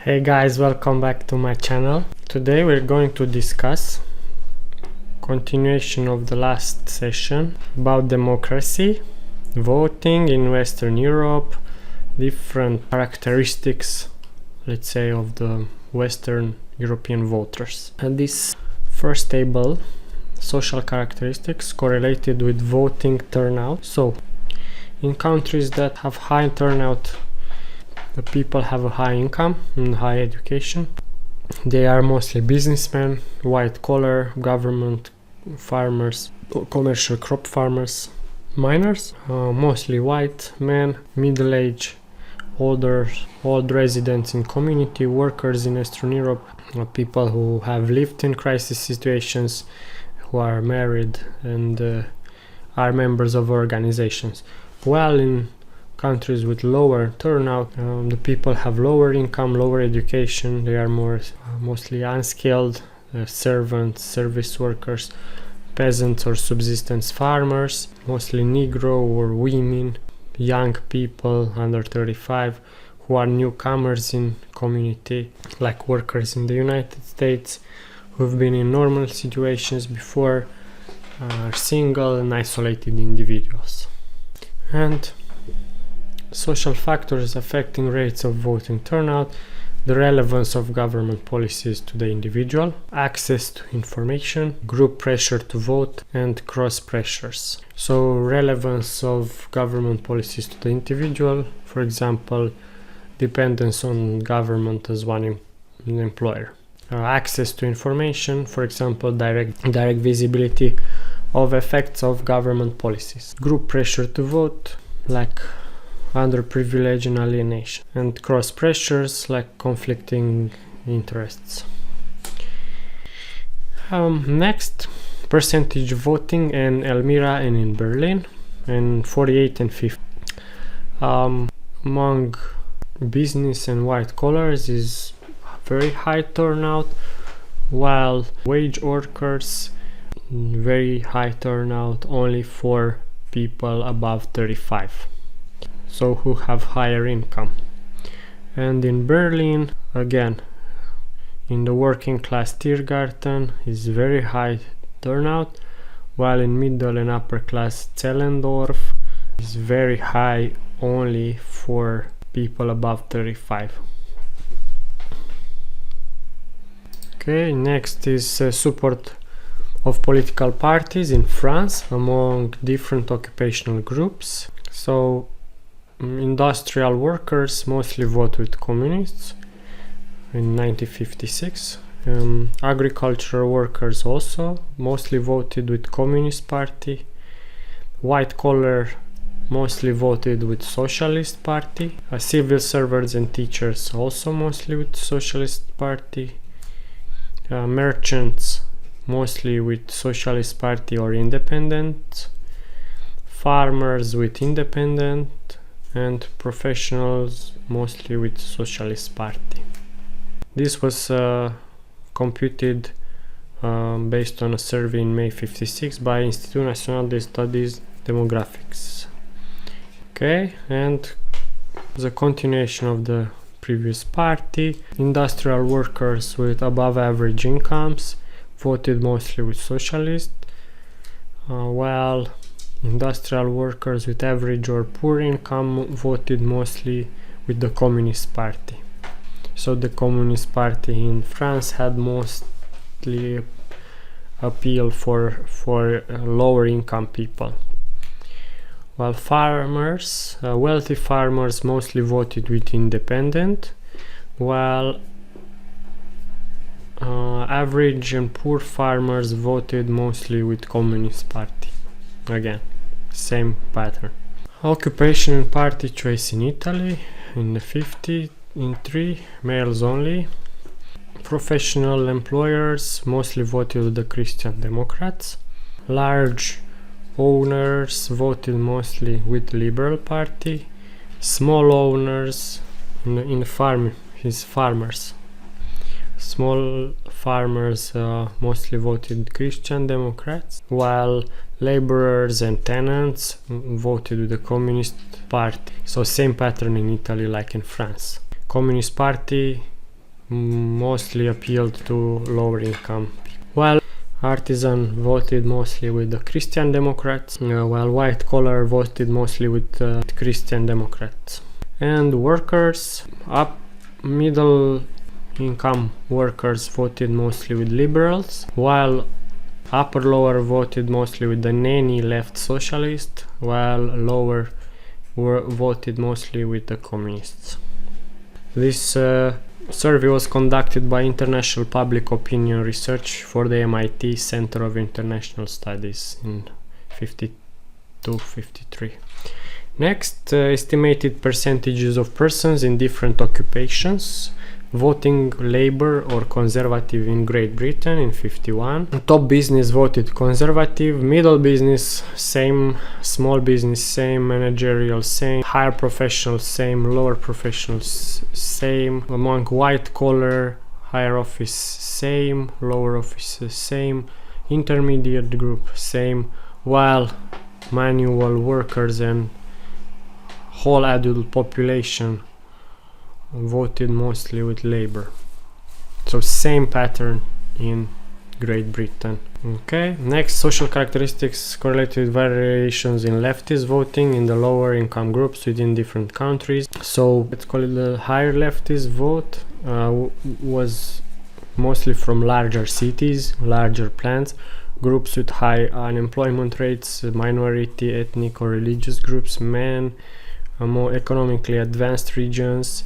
Hey guys, welcome back to my channel. Today we're going to discuss continuation of the last session about democracy, voting in Western Europe, different characteristics, let's say, of the Western European voters. And this first table, social characteristics correlated with voting turnout. So in countries that have high turnout, the people have a high income and high education. They are mostly businessmen, white collar, government, farmers, commercial crop farmers, miners, mostly white men, middle age, old residents in community, workers in Eastern Europe, people who have lived in crisis situations, who are married and are members of organizations. While in countries with lower turnout, the people have lower income, lower education, they are mostly unskilled, servants, service workers, peasants or subsistence farmers, mostly Negro or women, young people under 35 who are newcomers in community, like workers in the United States who've been in normal situations before, are single and isolated individuals. And social factors affecting rates of voting turnout: the relevance of government policies to the individual, access to information, group pressure to vote, and cross pressures. So relevance of government policies to the individual, for example, dependence on government as one employer. Access to information, for example, direct visibility of effects of government policies. Group pressure to vote, like underprivilege and alienation, and cross pressures like conflicting interests. Next, percentage voting in Elmira and in Berlin, and 48 and 50. Among business and white collars is very high turnout, while wage workers, very high turnout only for people above 35. So who have higher income. And in Berlin, again, in the working class Tiergarten is very high turnout, while in middle and upper class Zellendorf is very high only for people above 35. Okay, next is support of political parties in France among different occupational groups. So industrial workers mostly vote with communists in 1956. Agricultural workers also mostly voted with Communist Party. White collar mostly voted with Socialist Party. Civil servants and teachers also mostly with Socialist Party. Merchants mostly with Socialist Party or Independent. Farmers with Independent, and professionals mostly with Socialist Party. This was computed based on a survey in May 56 by Institut National des Studies Demographics. Okay, and the continuation of the previous party. Industrial workers with above average incomes voted mostly with Socialist, while industrial workers with average or poor income voted mostly with the Communist Party. So the Communist Party in France had mostly appeal for lower income people. While farmers, wealthy farmers mostly voted with Independent, while average and poor farmers voted mostly with Communist Party. Again, same pattern. Occupation and party choice in Italy in the 50 in 3, males only. Professional employers mostly voted with the Christian Democrats. Large owners voted mostly with Liberal Party. Small owners in farm is farmers. Small farmers mostly voted Christian Democrats, while laborers and tenants voted with the Communist Party. So same pattern in Italy like in France. Communist Party mostly appealed to lower income, while artisan voted mostly with the Christian Democrats, while white collar voted mostly with Christian Democrats. And workers, middle income workers voted mostly with liberals, while upper lower voted mostly with the nanny left socialist, while lower voted mostly with the communists. This survey was conducted by International Public Opinion Research for the MIT Center of International Studies in 52-53. Next, estimated percentages of persons in different occupations voting Labour or Conservative in Great Britain in 51. Top business voted Conservative, middle business same, small business same, managerial same, higher professionals same, lower professionals same, among white collar, higher office same, lower offices same, intermediate group same, while manual workers and whole adult population voted mostly with Labour. So same pattern in Great Britain. Okay, next, social characteristics correlated with variations in leftist voting in the lower income groups within different countries. So let's call it the higher leftist vote was mostly from larger cities, larger plants, groups with high unemployment rates, minority, ethnic or religious groups, men, more economically advanced regions,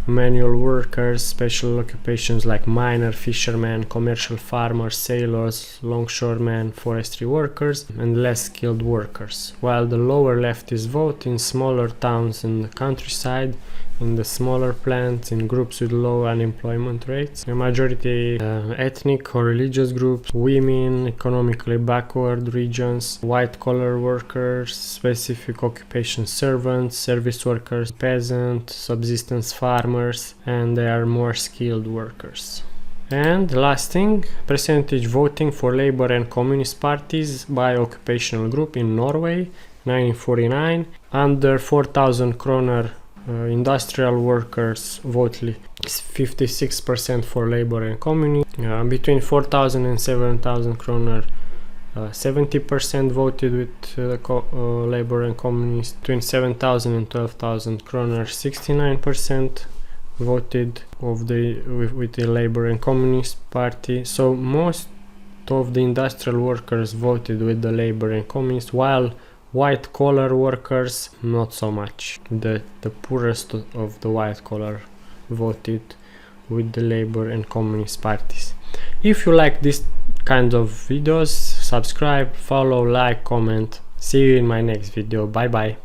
manual workers, special occupations like miner, fishermen, commercial farmers, sailors, longshoremen, forestry workers, and less skilled workers, while the lower leftist vote in smaller towns in the countryside, in the smaller plants, in groups with low unemployment rates, a majority ethnic or religious groups, women, economically backward regions, white collar workers, specific occupation servants, service workers, peasants, subsistence farmers, and they are more skilled workers. And last thing, percentage voting for Labour and Communist parties by occupational group in Norway, 1949, under 4,000 kroner industrial workers voted 56% for Labour and Communist. Between 4,000 and 7,000 kroner, 70% voted with Labour and Communist. Between 7,000 and 12,000 kroner, 69% voted with the Labour and Communist Party. So most of the industrial workers voted with the Labour and Communist, while white collar workers not so much. The poorest of the white collar voted with the Labour and Communist parties. If you like this kind of videos, subscribe, follow, like, comment. See you in my next video. Bye bye.